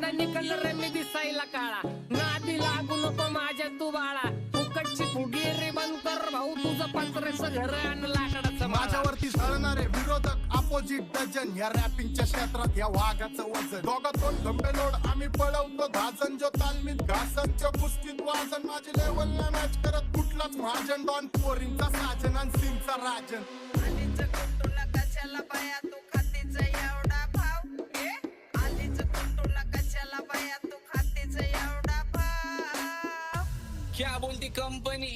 चांदणी colour मी दिसायला काळा, नादी लागू नको माझ्या तू बाळा, फुकटची फुगीरी बंद कर भाऊ, तुझं पत्र्याचं घर आणि लाकडाचं माळा. माझ्यावरती झळणारे विरोधक अपोजिट डजन, या रॅपिंगच्या क्षेत्रात या वाघाचं वजन. दोघातून खंबे लोड आम्ही पळवतो धाजन, जो तालमीत घासनच्या कुस्तीत वाजन. माझी लेवल ना मॅच करत कुठलाच महाजन, डॉन पोरींचा साजन आणि सिंगचा राजन. आलीच कुटुला कशाला बाया तू खातीच एवढा भाव, आलीच कुटुला कशाला बाया तू खातीच एवढा भाव. क्या बोलती कंपनी